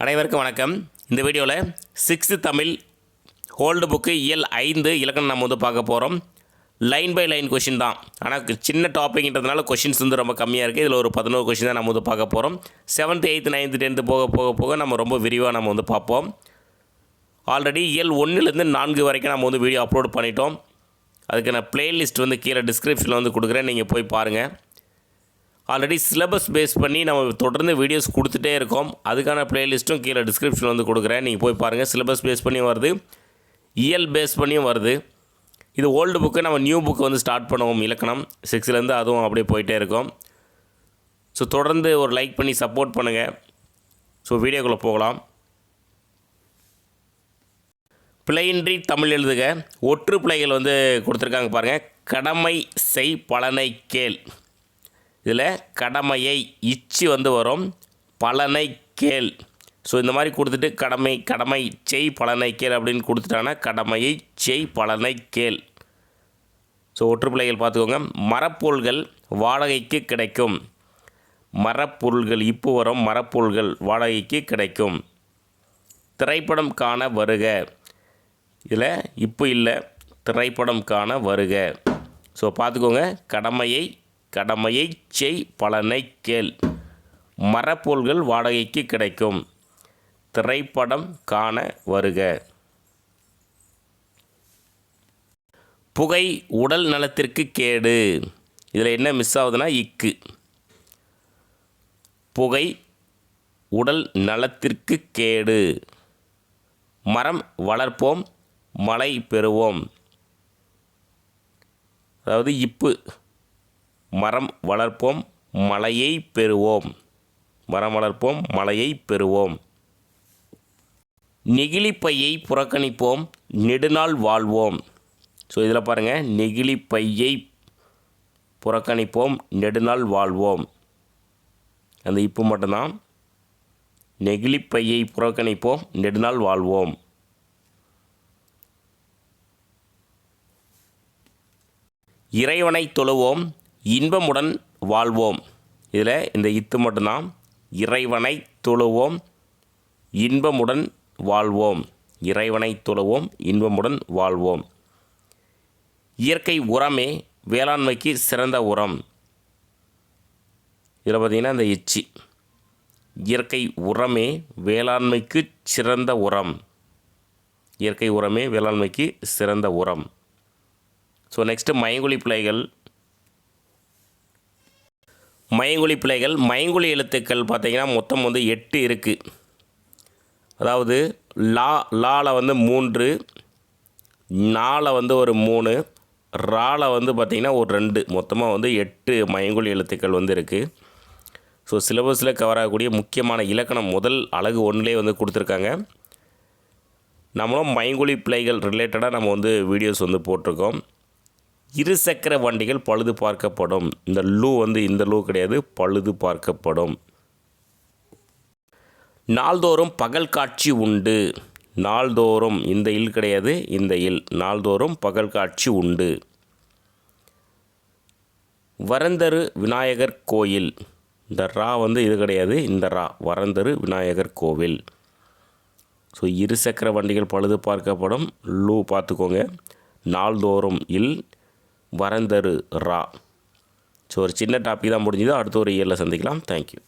அனைவருக்கும் வணக்கம். இந்த வீடியோவில் 6th தமிழ் ஓல்டு புக்கு இயல் 5 இலக்கணம் நம்ம பார்க்க போகிறோம். லைன் பை லைன் கொஷின் தான், ஆனால் சின்ன டாப்பிக்ன்றதுனால கொஷின்ஸ் ரொம்ப கம்மியாக இருக்குது. இதில் ஒரு 11 கொஷின் தான் நம்ம பார்க்க போகிறோம். 7th 8th 9th 10th போக நம்ம ரொம்ப விரிவாக நம்ம பார்ப்போம். ஆல்ரெடி இயல் 1லேருந்து 4 வரைக்கும் நம்ம வீடியோ அப்லோட் பண்ணிட்டோம். அதுக்கு நான் பிளேலிஸ்ட் கீழே டிஸ்கிரிப்ஷனில் கொடுக்குறேன், நீங்கள் போய் பாருங்கள். ஆல்ரெடி சிலபஸ் பேஸ் பண்ணி நம்ம தொடர்ந்து வீடியோஸ் கொடுத்துட்டே இருக்கோம். அதுக்கான பிளேலிஸ்ட்டும் கீழே டிஸ்கிரிப்ஷனில் கொடுக்குறேன், நீங்கள் போய் பாருங்கள். சிலபஸ் பேஸ் பண்ணியும் வருது, இயல் பேஸ் பண்ணியும் வருது. இது ஓல்டு புக்கு, நம்ம நியூ புக்கு ஸ்டார்ட் பண்ணுவோம். இலக்கணம் 6லேருந்து அதுவும் அப்படியே போயிட்டே இருக்கும். ஸோ தொடர்ந்து ஒரு லைக் பண்ணி சப்போர்ட் பண்ணுங்கள். ஸோ வீடியோக்குள்ளே போகலாம். பிழையின்றி தமிழ் எழுதுக. ஒற்று பிழைகள் கொடுத்துருக்காங்க பாருங்கள். கடமை செய் பலனை கேள். இதில் கடமையை இச்சு வரும், பலனை கேள். ஸோ இந்த மாதிரி கொடுத்துட்டு கடமை செய் பலனை கேள் அப்படின்னு கொடுத்துட்டாங்கன்னா கடமையை செய் பலனை கேள். ஸோ ஒற்றுப்பிள்ளைகள் பார்த்துக்கோங்க. மரப்பொருள்கள் வாடகைக்கு கிடைக்கும். மரப்பொருள்கள் இப்போ வரும், மரப்பொருள்கள் வாடகைக்கு கிடைக்கும். திரைப்படம் காண வருக. இதில் இப்போ இல்லை, திரைப்படம் காண வருக. ஸோ பார்த்துக்கோங்க. கடமையை செய் பலனை கேள். மரப்பொருள்கள் வாடகைக்கு கிடைக்கும். திரைப்படம் காண வருக. புகை உடல் நலத்திற்கு கேடு. இதில் என்ன மிஸ் ஆகுதுன்னா இக்கு. புகை உடல் நலத்திற்கு கேடு. மரம் வளர்ப்போம் மழை பெறுவோம். அதாவது இப்பு. மரம் வளர்ப்போம் மழையை பெறுவோம். மரம் வளர்ப்போம் மழையை பெறுவோம். நெகிழிப்பையை புறக்கணிப்போம் நெடுநாள் வாழ்வோம். ஸோ இதில் பாருங்கள், நெகிழிப்பையை புறக்கணிப்போம் நெடுநாள் வாழ்வோம். அந்த இப்போ மட்டும்தான். நெகிழிப்பையை புறக்கணிப்போம் நெடுநாள் வாழ்வோம். இறைவனை தொழுவோம் இன்பமுடன் வாழ்வோம். இதில் இந்த இத்து மட்டும்தான். இறைவனை தொழுவோம் இன்பமுடன் வாழ்வோம். இறைவனை தொழுவோம் இன்பமுடன் வாழ்வோம். இயற்கை உரமே வேளாண்மைக்கு சிறந்த உரம். இதில் பார்த்திங்கன்னா இந்த எச்சி. இயற்கை உரமே வேளாண்மைக்கு சிறந்த உரம். இயற்கை உரமே வேளாண்மைக்கு சிறந்த உரம். ஸோ நெக்ஸ்ட்டு மயங்கொலி பிழைகள். மயங்கொலி எழுத்துக்கள் பார்த்திங்கன்னா மொத்தம் 8 இருக்குது. அதாவது லாவில் 3, நால ஒரு 3, ரால பார்த்திங்கன்னா ஒரு 2, மொத்தமாக 8 மயங்கொலி எழுத்துக்கள் இருக்குது. ஸோ சிலபஸில் கவர் ஆகக்கூடிய முக்கியமான இலக்கணம் முதல் அலகு 1லே கொடுத்துருக்காங்க. நம்மளும் மயங்கொலி பிழைகள் ரிலேட்டடாக நம்ம வீடியோஸ் போட்டிருக்கோம். இருசக்கர வண்டிகள் பழுது பார்க்கப்படும். இந்த லூ இந்த லூ கிடையாது, பழுது பார்க்கப்படும். நாள்தோறும் பகல் காட்சி உண்டு. நாள்தோறும் இந்த இல் கிடையாது, இந்த இல். நாள்தோறும் பகல் காட்சி உண்டு. வரந்தரு விநாயகர் கோயில். இந்த ரா இது கிடையாது, இந்த ரா. வரந்தரு விநாயகர் கோவில். ஸோ இருசக்கர வண்டிகள் பழுது பார்க்கப்படும். லூ பார்த்துக்கோங்க. நாள்தோறும் இல், வரந்தரு ரா. ஸோ ஒரு சின்ன டாபிக் தான் முடிஞ்சது. அடுத்த ஒரு இயரில் சந்திக்கலாம். தேங்க்யூ.